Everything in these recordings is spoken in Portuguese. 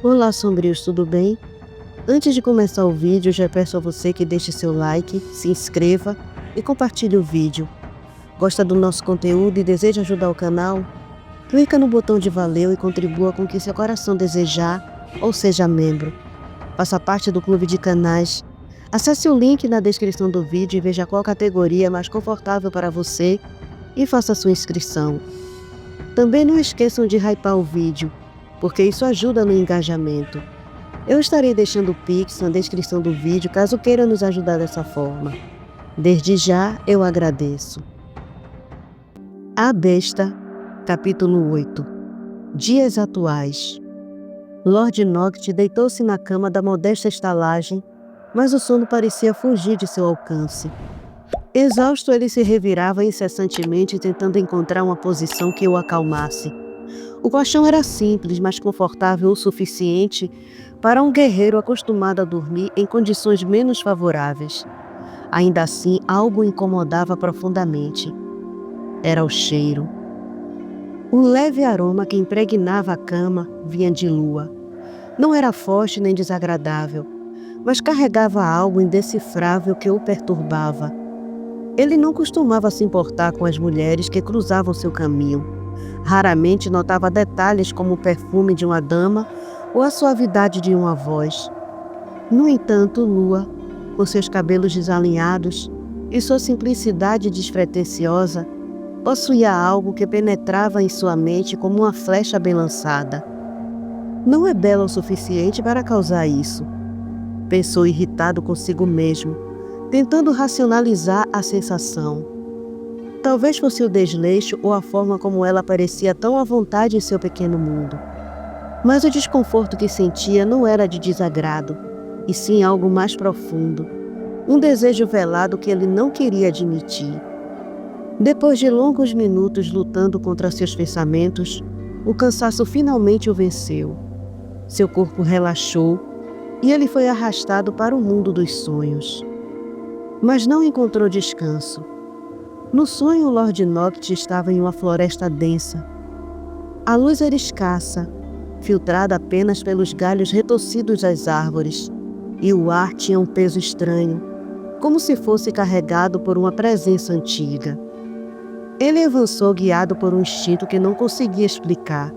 Olá, sombrios, tudo bem? Antes de começar o vídeo, já peço a você que deixe seu like, se inscreva e compartilhe o vídeo. Gosta do nosso conteúdo e deseja ajudar o canal? Clica no botão de valeu e contribua com o que seu coração desejar, ou seja membro. Faça parte do clube de canais. Acesse o link na descrição do vídeo e veja qual categoria é mais confortável para você e faça sua inscrição. Também não esqueçam de hypar o vídeo, porque isso ajuda no engajamento. Eu estarei deixando o Pix na descrição do vídeo caso queira nos ajudar dessa forma. Desde já eu agradeço. A Besta, capítulo 8. Dias atuais. Lord Noct deitou-se na cama da modesta estalagem, mas o sono parecia fugir de seu alcance. Exausto, ele se revirava incessantemente tentando encontrar uma posição que o acalmasse. O colchão era simples, mas confortável o suficiente para um guerreiro acostumado a dormir em condições menos favoráveis. Ainda assim, algo o incomodava profundamente. Era o cheiro. O leve aroma que impregnava a cama vinha de Lua. Não era forte nem desagradável, mas carregava algo indecifrável que o perturbava. Ele não costumava se importar com as mulheres que cruzavam seu caminho. Raramente notava detalhes como o perfume de uma dama ou a suavidade de uma voz. No entanto, Lua, com seus cabelos desalinhados e sua simplicidade despretensiosa, possuía algo que penetrava em sua mente como uma flecha bem lançada. Não é bela o suficiente para causar isso, pensou irritado consigo mesmo, tentando racionalizar a sensação. Talvez fosse o desleixo ou a forma como ela parecia tão à vontade em seu pequeno mundo. Mas o desconforto que sentia não era de desagrado, e sim algo mais profundo, um desejo velado que ele não queria admitir. Depois de longos minutos lutando contra seus pensamentos, o cansaço finalmente o venceu. Seu corpo relaxou e ele foi arrastado para o mundo dos sonhos. Mas não encontrou descanso. No sonho, Lord Noct estava em uma floresta densa. A luz era escassa, filtrada apenas pelos galhos retorcidos das árvores, e o ar tinha um peso estranho, como se fosse carregado por uma presença antiga. Ele avançou guiado por um instinto que não conseguia explicar,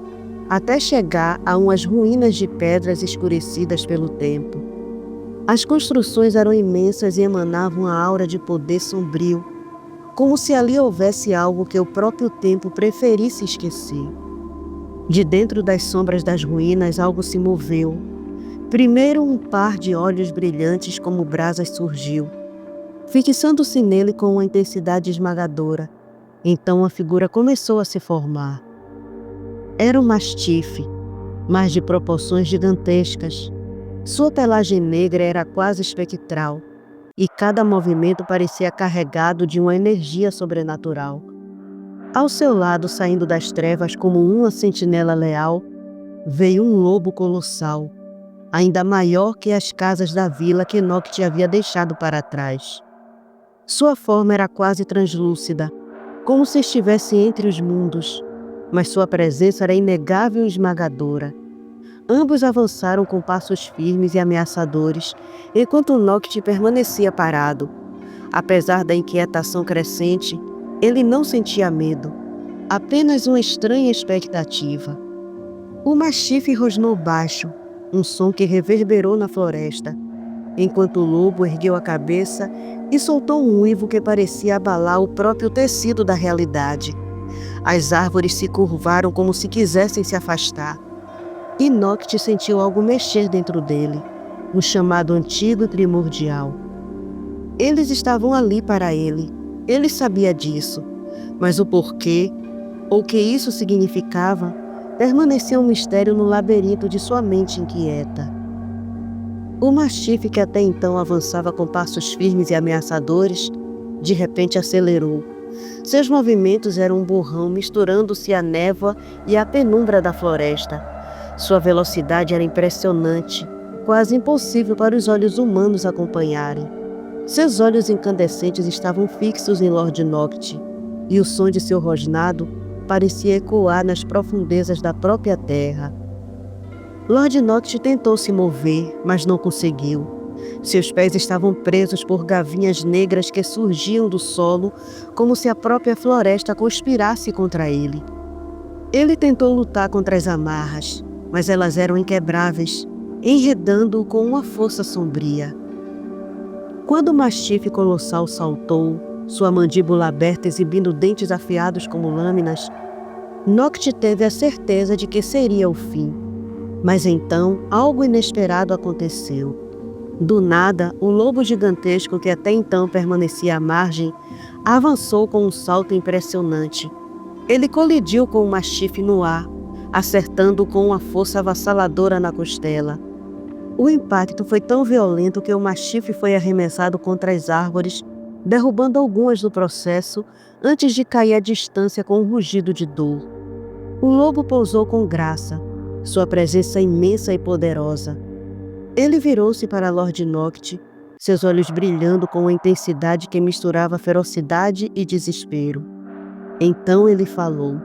até chegar a umas ruínas de pedras escurecidas pelo tempo. As construções eram imensas e emanavam a aura de poder sombrio, como se ali houvesse algo que o próprio tempo preferisse esquecer. De dentro das sombras das ruínas algo se moveu. Primeiro um par de olhos brilhantes como brasas surgiu, fixando-se nele com uma intensidade esmagadora. Então a figura começou a se formar. Era um mastife, mas de proporções gigantescas. Sua pelagem negra era quase espectral, e cada movimento parecia carregado de uma energia sobrenatural. Ao seu lado, saindo das trevas como uma sentinela leal, veio um lobo colossal, ainda maior que as casas da vila que Noct havia deixado para trás. Sua forma era quase translúcida, como se estivesse entre os mundos, mas sua presença era inegável e esmagadora. Ambos avançaram com passos firmes e ameaçadores, enquanto Noct permanecia parado. Apesar da inquietação crescente, ele não sentia medo, apenas uma estranha expectativa. O mastife rosnou baixo, um som que reverberou na floresta, enquanto o lobo ergueu a cabeça e soltou um uivo que parecia abalar o próprio tecido da realidade. As árvores se curvaram como se quisessem se afastar. E Noct sentiu algo mexer dentro dele, um chamado antigo e primordial. Eles estavam ali para ele, ele sabia disso, mas o porquê, ou o que isso significava, permanecia um mistério no labirinto de sua mente inquieta. O mastife, que até então avançava com passos firmes e ameaçadores, de repente acelerou. Seus movimentos eram um borrão misturando-se à névoa e à penumbra da floresta. Sua velocidade era impressionante, quase impossível para os olhos humanos acompanharem. Seus olhos incandescentes estavam fixos em Lord Noct, e o som de seu rosnado parecia ecoar nas profundezas da própria terra. Lord Noct tentou se mover, mas não conseguiu. Seus pés estavam presos por gavinhas negras que surgiam do solo, como se a própria floresta conspirasse contra ele. Ele tentou lutar contra as amarras, mas elas eram inquebráveis, enredando-o com uma força sombria. Quando o mastife colossal saltou, sua mandíbula aberta exibindo dentes afiados como lâminas, Noct teve a certeza de que seria o fim. Mas então, algo inesperado aconteceu. Do nada, o lobo gigantesco que até então permanecia à margem, avançou com um salto impressionante. Ele colidiu com o mastife no ar, acertando-o com uma força avassaladora na costela. O impacto foi tão violento que o mastife foi arremessado contra as árvores, derrubando algumas no processo, antes de cair à distância com um rugido de dor. O lobo pousou com graça, sua presença imensa e poderosa. Ele virou-se para Lord Noct, seus olhos brilhando com uma intensidade que misturava ferocidade e desespero. Então ele falou,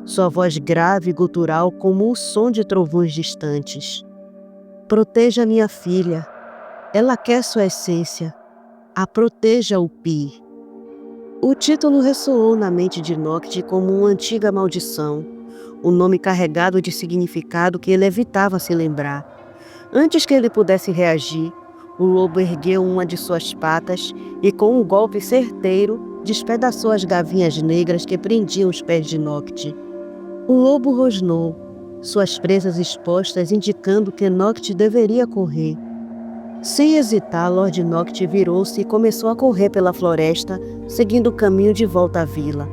sua voz grave e gutural como o som de trovões distantes. Proteja minha filha. Ela quer sua essência. A proteja, Upi. O título ressoou na mente de Noct como uma antiga maldição, um nome carregado de significado que ele evitava se lembrar. Antes que ele pudesse reagir, o lobo ergueu uma de suas patas e, com um golpe certeiro, despedaçou as gavinhas negras que prendiam os pés de Noct. O lobo rosnou, suas presas expostas indicando que Noct deveria correr. Sem hesitar, Lord Noct virou-se e começou a correr pela floresta, seguindo o caminho de volta à vila.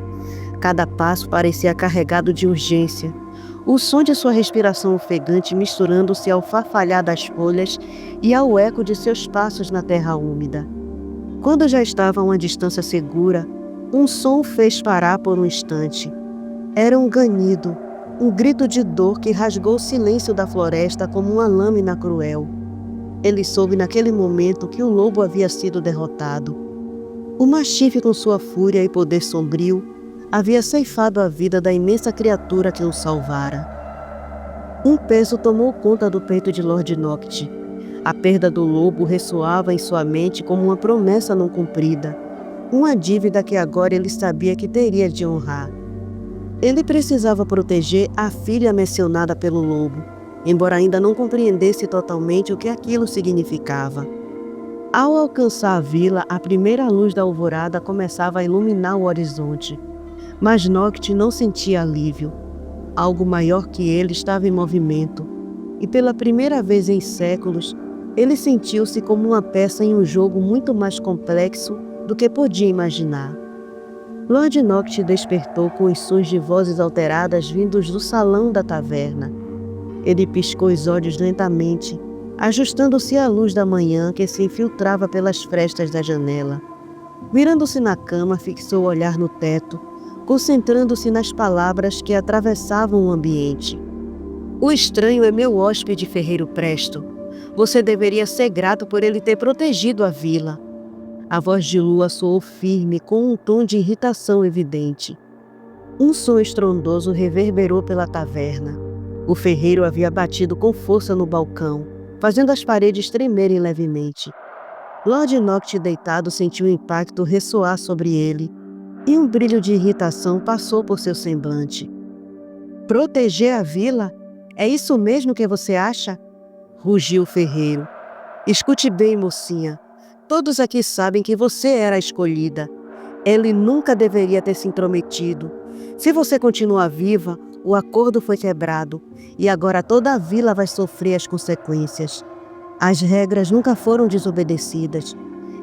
Cada passo parecia carregado de urgência. O som de sua respiração ofegante misturando-se ao farfalhar das folhas e ao eco de seus passos na terra úmida. Quando já estava a uma distância segura, um som o fez parar por um instante. Era um ganido, um grito de dor que rasgou o silêncio da floresta como uma lâmina cruel. Ele soube naquele momento que o lobo havia sido derrotado. O mastife, com sua fúria e poder sombrio, havia ceifado a vida da imensa criatura que o salvara. Um peso tomou conta do peito de Lord Noct. A perda do lobo ressoava em sua mente como uma promessa não cumprida, uma dívida que agora ele sabia que teria de honrar. Ele precisava proteger a filha mencionada pelo lobo, embora ainda não compreendesse totalmente o que aquilo significava. Ao alcançar a vila, a primeira luz da alvorada começava a iluminar o horizonte. Mas Noct não sentia alívio. Algo maior que ele estava em movimento, e pela primeira vez em séculos, ele sentiu-se como uma peça em um jogo muito mais complexo do que podia imaginar. Lord Noct despertou com os sons de vozes alteradas vindos do salão da taverna. Ele piscou os olhos lentamente, ajustando-se à luz da manhã que se infiltrava pelas frestas da janela. Virando-se na cama, fixou o olhar no teto, concentrando-se nas palavras que atravessavam o ambiente. O estranho é meu hóspede, ferreiro Presto. Você deveria ser grato por ele ter protegido a vila. A voz de Lua soou firme, com um tom de irritação evidente. Um som estrondoso reverberou pela taverna. O ferreiro havia batido com força no balcão, fazendo as paredes tremerem levemente. Lord Noct, deitado, sentiu o impacto ressoar sobre ele, e um brilho de irritação passou por seu semblante. Proteger a vila? É isso mesmo que você acha? Rugiu o ferreiro. Escute bem, mocinha. Todos aqui sabem que você era a escolhida. Ele nunca deveria ter se intrometido. Se você continua viva, o acordo foi quebrado e agora toda a vila vai sofrer as consequências. As regras nunca foram desobedecidas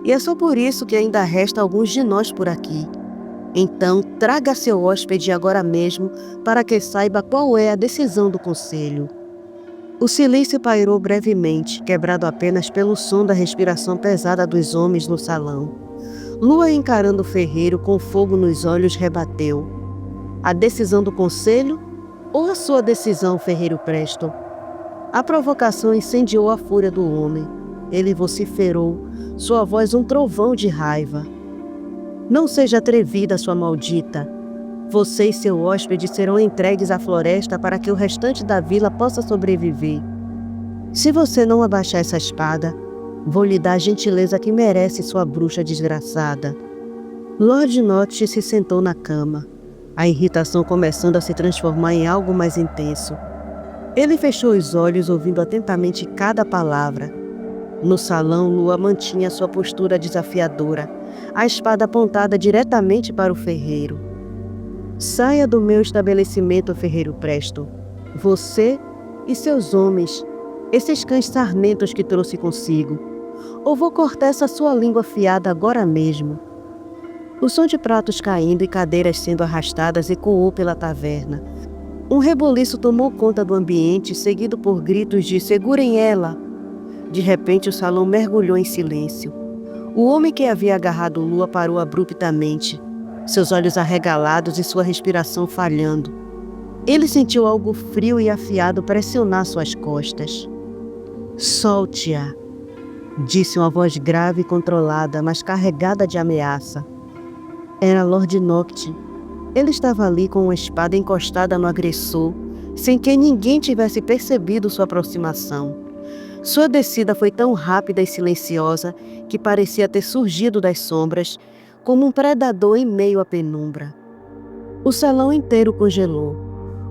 e é só por isso que ainda resta alguns de nós por aqui. Então, traga seu hóspede agora mesmo para que saiba qual é a decisão do conselho. O silêncio pairou brevemente, quebrado apenas pelo som da respiração pesada dos homens no salão. Lua, encarando o ferreiro com fogo nos olhos, rebateu. A decisão do conselho ou a sua decisão, ferreiro Presto? A provocação incendiou a fúria do homem. Ele vociferou, sua voz um trovão de raiva. Não seja atrevida, sua maldita. Você e seu hóspede serão entregues à floresta para que o restante da vila possa sobreviver. Se você não abaixar essa espada, vou lhe dar a gentileza que merece sua bruxa desgraçada. Lord Notch se sentou na cama, a irritação começando a se transformar em algo mais intenso. Ele fechou os olhos, ouvindo atentamente cada palavra. No salão, Lua mantinha sua postura desafiadora, a espada apontada diretamente para o ferreiro. Saia do meu estabelecimento, ferreiro Preston. Você e seus homens, esses cães sarmentos que trouxe consigo. Ou vou cortar essa sua língua afiada agora mesmo. O som de pratos caindo e cadeiras sendo arrastadas ecoou pela taverna. Um reboliço tomou conta do ambiente, seguido por gritos de "segurem ela!". De repente, o salão mergulhou em silêncio. O homem que havia agarrado Lua parou abruptamente, seus olhos arregalados e sua respiração falhando. Ele sentiu algo frio e afiado pressionar suas costas. "Solte-a", disse uma voz grave e controlada, mas carregada de ameaça. Era Lord Nocte. Ele estava ali com uma espada encostada no agressor, sem que ninguém tivesse percebido sua aproximação. Sua descida foi tão rápida e silenciosa que parecia ter surgido das sombras, como um predador em meio à penumbra. O salão inteiro congelou,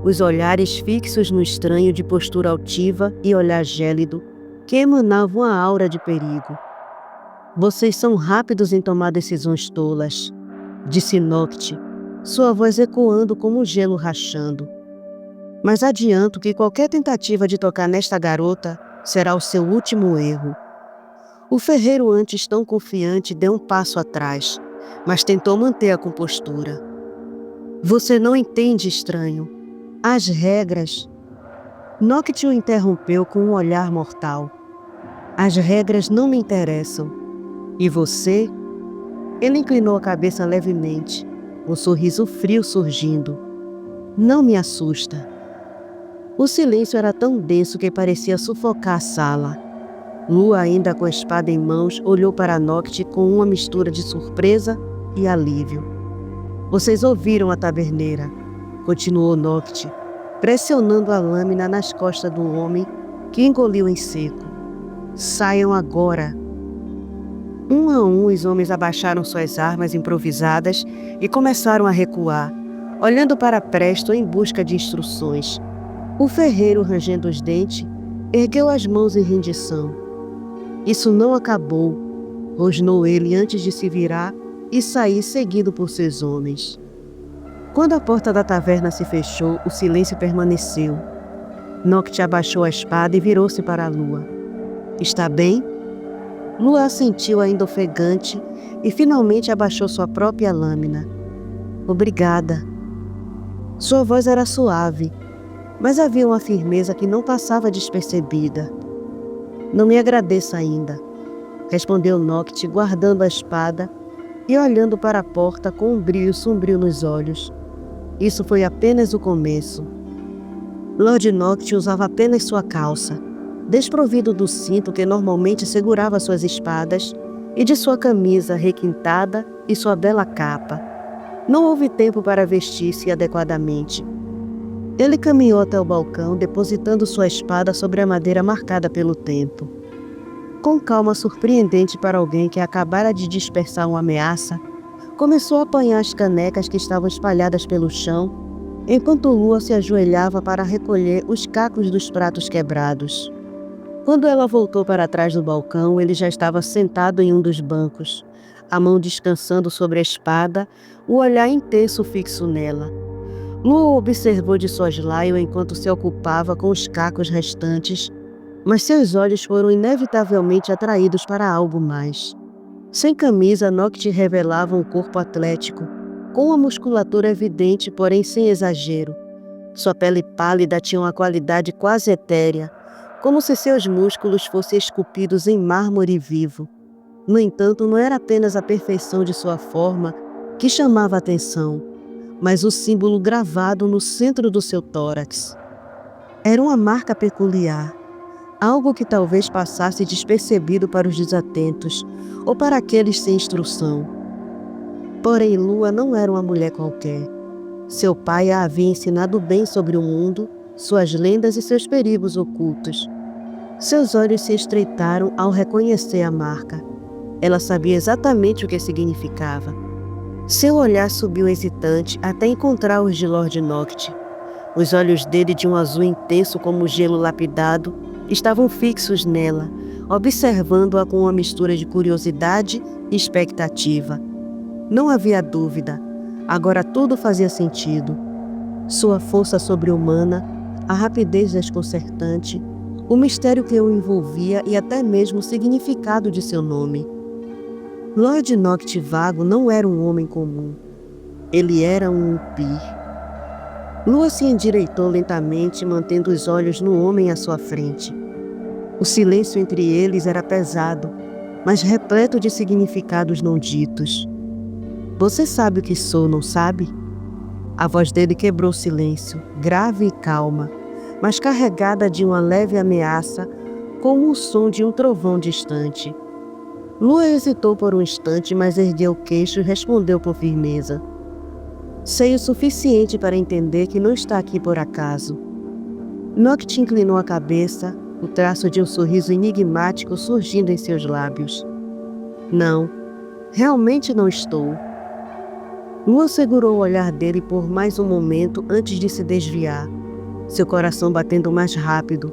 os olhares fixos no estranho de postura altiva e olhar gélido, que emanavam uma aura de perigo. "Vocês são rápidos em tomar decisões tolas", disse Nocte, sua voz ecoando como um gelo rachando. "Mas adianto que qualquer tentativa de tocar nesta garota será o seu último erro." O ferreiro, antes tão confiante, deu um passo atrás, mas tentou manter a compostura. "Você não entende, estranho. As regras..." Nocte o interrompeu com um olhar mortal. "As regras não me interessam. E você?" Ele inclinou a cabeça levemente, um sorriso frio surgindo. "Não me assusta." O silêncio era tão denso que parecia sufocar a sala. Lua, ainda com a espada em mãos, olhou para Nocte com uma mistura de surpresa e alívio. "Vocês ouviram a taberneira", continuou Nocte, pressionando a lâmina nas costas do homem, que engoliu em seco. "Saiam agora." Um a um, os homens abaixaram suas armas improvisadas e começaram a recuar, olhando para Preston em busca de instruções. O ferreiro, rangendo os dentes, ergueu as mãos em rendição. "Isso não acabou", rosnou ele antes de se virar e sair seguido por seus homens. Quando a porta da taverna se fechou, o silêncio permaneceu. Nocte abaixou a espada e virou-se para a Lua. "Está bem?" Lua assentiu, ainda ofegante, e finalmente abaixou sua própria lâmina. "Obrigada." Sua voz era suave, mas havia uma firmeza que não passava despercebida. "Não me agradeça ainda", respondeu Nocte, guardando a espada e olhando para a porta com um brilho sombrio nos olhos. "Isso foi apenas o começo." Lord Nocte usava apenas sua calça, desprovido do cinto que normalmente segurava suas espadas, e de sua camisa requintada e sua bela capa. Não houve tempo para vestir-se adequadamente. Ele caminhou até o balcão, depositando sua espada sobre a madeira marcada pelo tempo. Com calma surpreendente para alguém que acabara de dispersar uma ameaça, começou a apanhar as canecas que estavam espalhadas pelo chão, enquanto Lua se ajoelhava para recolher os cacos dos pratos quebrados. Quando ela voltou para trás do balcão, ele já estava sentado em um dos bancos, a mão descansando sobre a espada, o olhar intenso fixo nela. Lua observou de soslaio enquanto se ocupava com os cacos restantes, mas seus olhos foram inevitavelmente atraídos para algo mais. Sem camisa, Nocte revelava um corpo atlético, com uma musculatura evidente, porém sem exagero. Sua pele pálida tinha uma qualidade quase etérea, como se seus músculos fossem esculpidos em mármore vivo. No entanto, não era apenas a perfeição de sua forma que chamava a atenção, mas o símbolo gravado no centro do seu tórax. Era uma marca peculiar, algo que talvez passasse despercebido para os desatentos ou para aqueles sem instrução. Porém, Lua não era uma mulher qualquer. Seu pai a havia ensinado bem sobre o mundo, suas lendas e seus perigos ocultos. Seus olhos se estreitaram ao reconhecer a marca. Ela sabia exatamente o que significava. Seu olhar subiu hesitante até encontrar os de Lord Noct. Os olhos dele, de um azul intenso como gelo lapidado, estavam fixos nela, observando-a com uma mistura de curiosidade e expectativa. Não havia dúvida. Agora tudo fazia sentido. Sua força sobre-humana, a rapidez desconcertante, o mistério que o envolvia e até mesmo o significado de seu nome. Lord Noct Vago não era um homem comum. Ele era um Upir. Lua se endireitou lentamente, mantendo os olhos no homem à sua frente. O silêncio entre eles era pesado, mas repleto de significados não ditos. Você sabe o que sou, não sabe? A voz dele quebrou o silêncio, grave e calma, mas carregada de uma leve ameaça, como o som de um trovão distante. Lua hesitou por um instante, mas ergueu o queixo e respondeu com firmeza. Sei o suficiente para entender que não está aqui por acaso. Noct inclinou a cabeça, o traço de um sorriso enigmático surgindo em seus lábios. Não, realmente não estou. Lua segurou o olhar dele por mais um momento antes de se desviar, seu coração batendo mais rápido.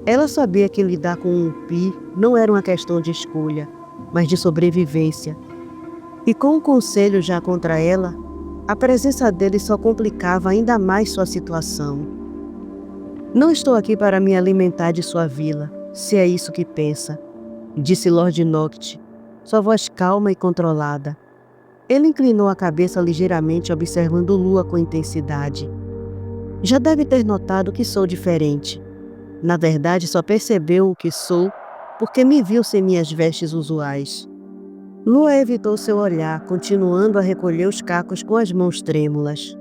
Ela sabia que lidar com um Upir não era uma questão de escolha, mas de sobrevivência. E com o conselho já contra ela, a presença dele só complicava ainda mais sua situação. Não estou aqui para me alimentar de sua vila, se é isso que pensa, disse Lord Noct, sua voz calma e controlada. Ele inclinou a cabeça ligeiramente, observando Lua com intensidade. Já deve ter notado que sou diferente. Na verdade, só percebeu o que sou porque me viu sem minhas vestes usuais. Lua evitou seu olhar, continuando a recolher os cacos com as mãos trêmulas.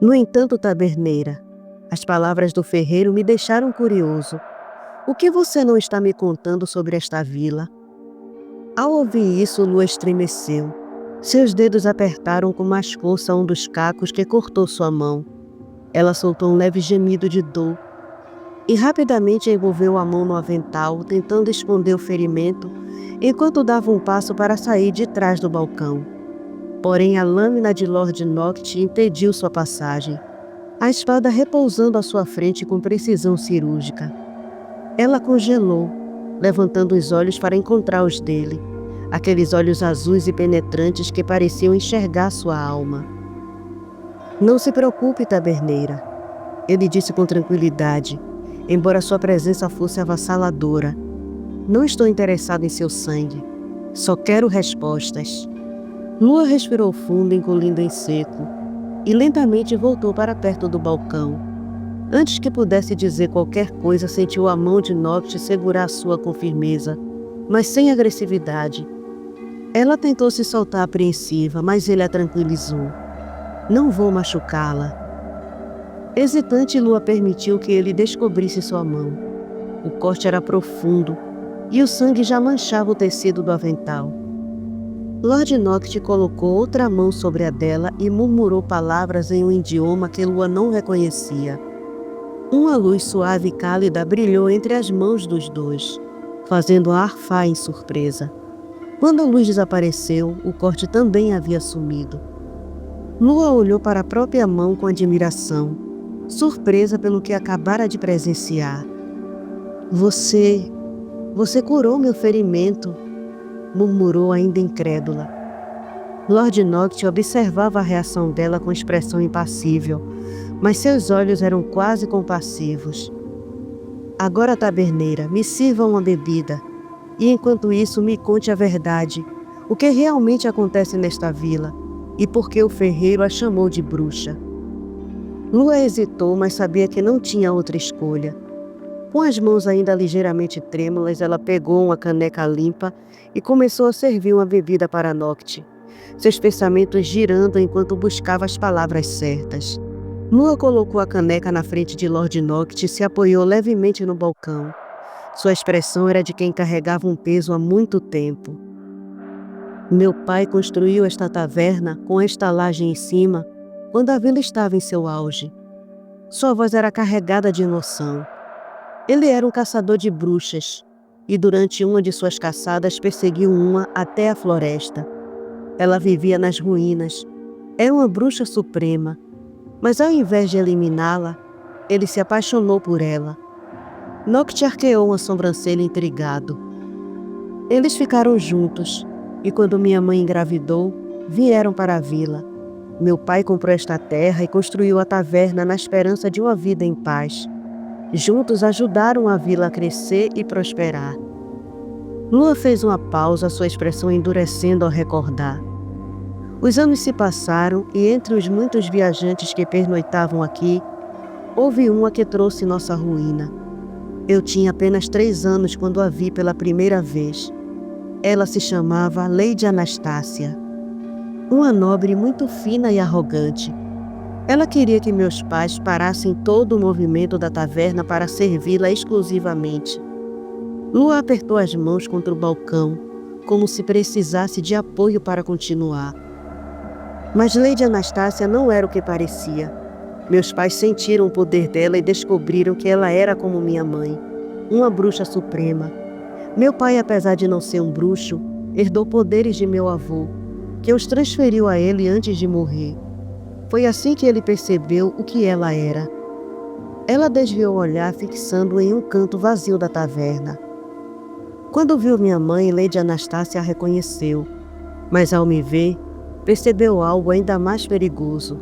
No entanto, taberneira, as palavras do ferreiro me deixaram curioso. O que você não está me contando sobre esta vila? Ao ouvir isso, Lua estremeceu. Seus dedos apertaram com mais força um dos cacos que cortou sua mão. Ela soltou um leve gemido de dor e rapidamente envolveu a mão no avental, tentando esconder o ferimento, enquanto dava um passo para sair de trás do balcão. Porém, a lâmina de Lord Noct impediu sua passagem, a espada repousando à sua frente com precisão cirúrgica. Ela congelou, levantando os olhos para encontrar os dele, aqueles olhos azuis e penetrantes que pareciam enxergar sua alma. Não se preocupe, taberneira, ele disse com tranquilidade, embora sua presença fosse avassaladora. Não estou interessado em seu sangue. Só quero respostas. Lua respirou fundo, engolindo em seco, e lentamente voltou para perto do balcão. Antes que pudesse dizer qualquer coisa, sentiu a mão de Noct segurar sua com firmeza, mas sem agressividade. Ela tentou se soltar apreensiva, mas ele a tranquilizou. Não vou machucá-la. Hesitante, Lua permitiu que ele descobrisse sua mão. O corte era profundo e o sangue já manchava o tecido do avental. Lord Noct colocou outra mão sobre a dela e murmurou palavras em um idioma que Lua não reconhecia. Uma luz suave e cálida brilhou entre as mãos dos dois, fazendo-a arfar em surpresa. Quando a luz desapareceu, o corte também havia sumido. Lua olhou para a própria mão com admiração, surpresa pelo que acabara de presenciar. Você curou meu ferimento, murmurou ainda incrédula. Lord Noct observava a reação dela com expressão impassível, mas seus olhos eram quase compassivos. Agora, taberneira, me sirva uma bebida, e enquanto isso me conte a verdade, o que realmente acontece nesta vila, e por que o ferreiro a chamou de bruxa. Lua hesitou, mas sabia que não tinha outra escolha. Com as mãos ainda ligeiramente trêmulas, ela pegou uma caneca limpa e começou a servir uma bebida para Noct, seus pensamentos girando enquanto buscava as palavras certas. Lua colocou a caneca na frente de Lord Noct e se apoiou levemente no balcão. Sua expressão era de quem carregava um peso há muito tempo. Meu pai construiu esta taverna com a estalagem em cima quando a vila estava em seu auge. Sua voz era carregada de emoção. Ele era um caçador de bruxas e durante uma de suas caçadas perseguiu uma até a floresta. Ela vivia nas ruínas. Era uma bruxa suprema, mas ao invés de eliminá-la, ele se apaixonou por ela. Noct arqueou uma sobrancelha intrigado. Eles ficaram juntos e quando minha mãe engravidou, vieram para a vila. Meu pai comprou esta terra e construiu a taverna na esperança de uma vida em paz. Juntos ajudaram a vila a crescer e prosperar. Lua fez uma pausa, sua expressão endurecendo ao recordar. Os anos se passaram e entre os muitos viajantes que pernoitavam aqui, houve uma que trouxe nossa ruína. Eu tinha apenas 3 anos quando a vi pela primeira vez. Ela se chamava Lady Anastácia. Uma nobre muito fina e arrogante. Ela queria que meus pais parassem todo o movimento da taverna para servi-la exclusivamente. Lua apertou as mãos contra o balcão, como se precisasse de apoio para continuar. Mas Lady Anastácia não era o que parecia. Meus pais sentiram o poder dela e descobriram que ela era como minha mãe, uma bruxa suprema. Meu pai, apesar de não ser um bruxo, herdou poderes de meu avô, que os transferiu a ele antes de morrer. Foi assim que ele percebeu o que ela era. Ela desviou o olhar fixando em um canto vazio da taverna. Quando viu minha mãe, Lady Anastácia a reconheceu, mas ao me ver, percebeu algo ainda mais perigoso.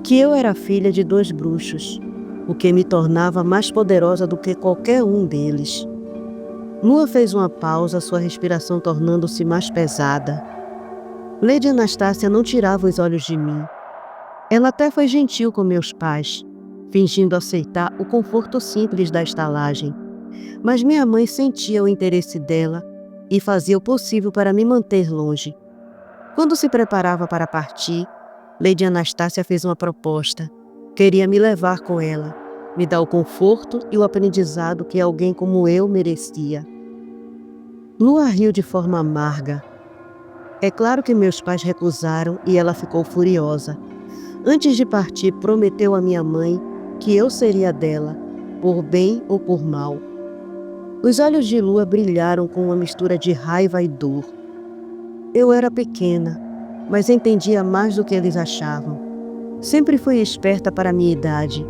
Que eu era filha de 2 bruxos, o que me tornava mais poderosa do que qualquer um deles. Lua fez uma pausa, sua respiração tornando-se mais pesada. Lady Anastácia não tirava os olhos de mim. Ela até foi gentil com meus pais, fingindo aceitar o conforto simples da estalagem. Mas minha mãe sentia o interesse dela e fazia o possível para me manter longe. Quando se preparava para partir, Lady Anastácia fez uma proposta. Queria me levar com ela, me dar o conforto e o aprendizado que alguém como eu merecia. Lua riu de forma amarga. É claro que meus pais recusaram e ela ficou furiosa. Antes de partir, prometeu a minha mãe que eu seria dela, por bem ou por mal. Os olhos de Lua brilharam com uma mistura de raiva e dor. Eu era pequena, mas entendia mais do que eles achavam. Sempre fui esperta para a minha idade.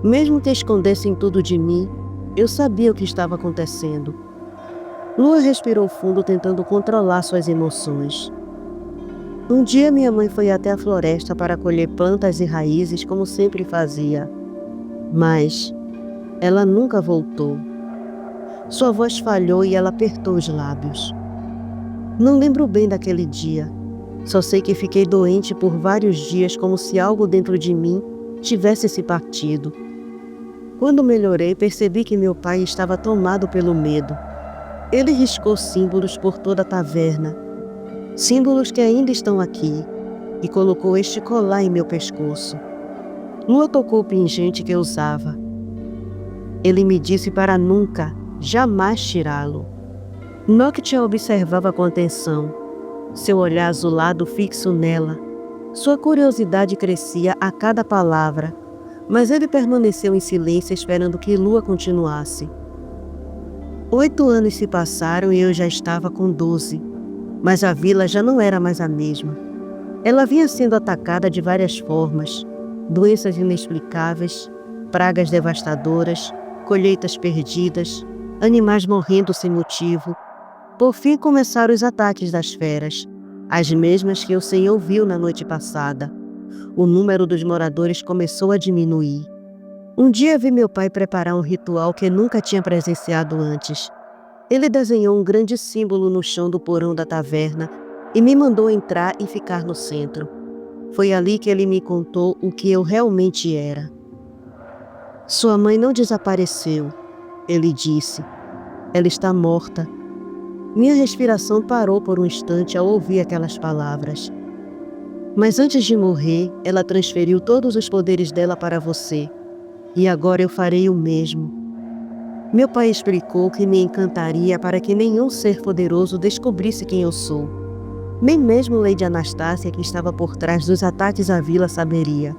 Mesmo que escondessem tudo de mim, eu sabia o que estava acontecendo. Lua respirou fundo, tentando controlar suas emoções. Um dia minha mãe foi até a floresta para colher plantas e raízes como sempre fazia. Mas ela nunca voltou. Sua voz falhou e ela apertou os lábios. Não lembro bem daquele dia. Só sei que fiquei doente por vários dias, como se algo dentro de mim tivesse se partido. Quando melhorei, percebi que meu pai estava tomado pelo medo. Ele riscou símbolos por toda a taverna, símbolos que ainda estão aqui, e colocou este colar em meu pescoço. Lua tocou o pingente que eu usava. Ele me disse para nunca, jamais tirá-lo. Noct a observava com atenção, seu olhar azulado fixo nela. Sua curiosidade crescia a cada palavra, mas ele permaneceu em silêncio esperando que Lua continuasse. 8 anos se passaram e eu já estava com 12, mas a vila já não era mais a mesma. Ela vinha sendo atacada de várias formas, doenças inexplicáveis, pragas devastadoras, colheitas perdidas, animais morrendo sem motivo. Por fim começaram os ataques das feras, as mesmas que o Senhor viu na noite passada. O número dos moradores começou a diminuir. Um dia vi meu pai preparar um ritual que nunca tinha presenciado antes. Ele desenhou um grande símbolo no chão do porão da taverna e me mandou entrar e ficar no centro. Foi ali que ele me contou o que eu realmente era. Sua mãe não desapareceu, ele disse. Ela está morta. Minha respiração parou por um instante ao ouvir aquelas palavras. Mas antes de morrer, ela transferiu todos os poderes dela para você. E agora eu farei o mesmo. Meu pai explicou que me encantaria para que nenhum ser poderoso descobrisse quem eu sou. Nem mesmo Lady Anastácia, que estava por trás dos ataques à vila, saberia.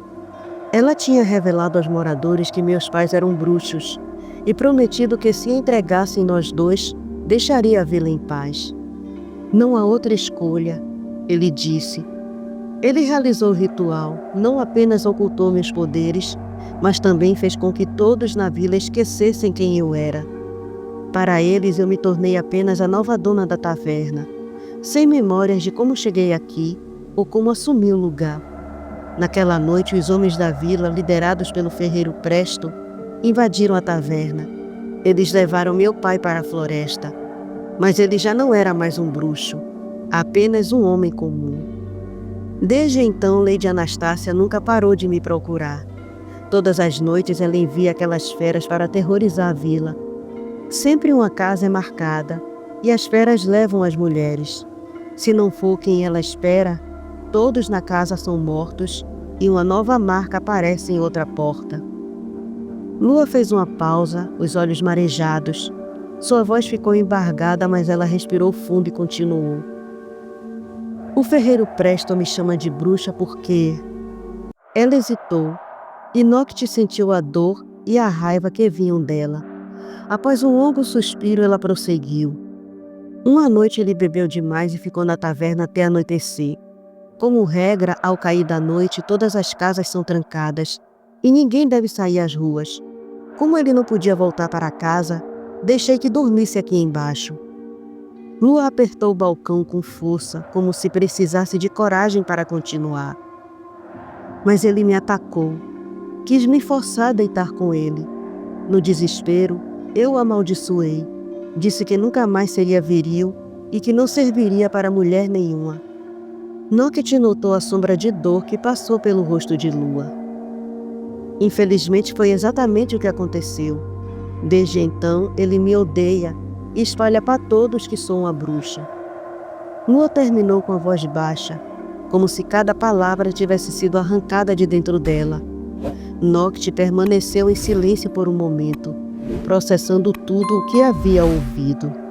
Ela tinha revelado aos moradores que meus pais eram bruxos e prometido que se entregassem nós dois, deixaria a vila em paz. Não há outra escolha, ele disse. Ele realizou o ritual, não apenas ocultou meus poderes, mas também fez com que todos na vila esquecessem quem eu era. Para eles eu me tornei apenas a nova dona da taverna, sem memórias de como cheguei aqui ou como assumi o lugar. Naquela noite, os homens da vila, liderados pelo ferreiro Presto, invadiram a taverna. Eles levaram meu pai para a floresta, mas ele já não era mais um bruxo, apenas um homem comum. Desde então, Lady Anastácia nunca parou de me procurar. Todas as noites ela envia aquelas feras para aterrorizar a vila. Sempre uma casa é marcada e as feras levam as mulheres. Se não for quem ela espera, todos na casa são mortos e uma nova marca aparece em outra porta. Lua fez uma pausa, os olhos marejados. Sua voz ficou embargada, mas ela respirou fundo e continuou. O ferreiro Presto me chama de bruxa porque... Ela hesitou, e Nocte sentiu a dor e a raiva que vinham dela. Após um longo suspiro, ela prosseguiu. Uma noite ele bebeu demais e ficou na taverna até anoitecer. Como regra, ao cair da noite, todas as casas são trancadas e ninguém deve sair às ruas. Como ele não podia voltar para casa, deixei que dormisse aqui embaixo. Lua apertou o balcão com força, como se precisasse de coragem para continuar. Mas ele me atacou. Quis me forçar a deitar com ele. No desespero, eu o amaldiçoei. Disse que nunca mais seria viril e que não serviria para mulher nenhuma. Nocte notou a sombra de dor que passou pelo rosto de Lua. Infelizmente foi exatamente o que aconteceu. Desde então, ele me odeia e espalha para todos que sou uma bruxa. Lua terminou com a voz baixa, como se cada palavra tivesse sido arrancada de dentro dela. Nocte permaneceu em silêncio por um momento, processando tudo o que havia ouvido.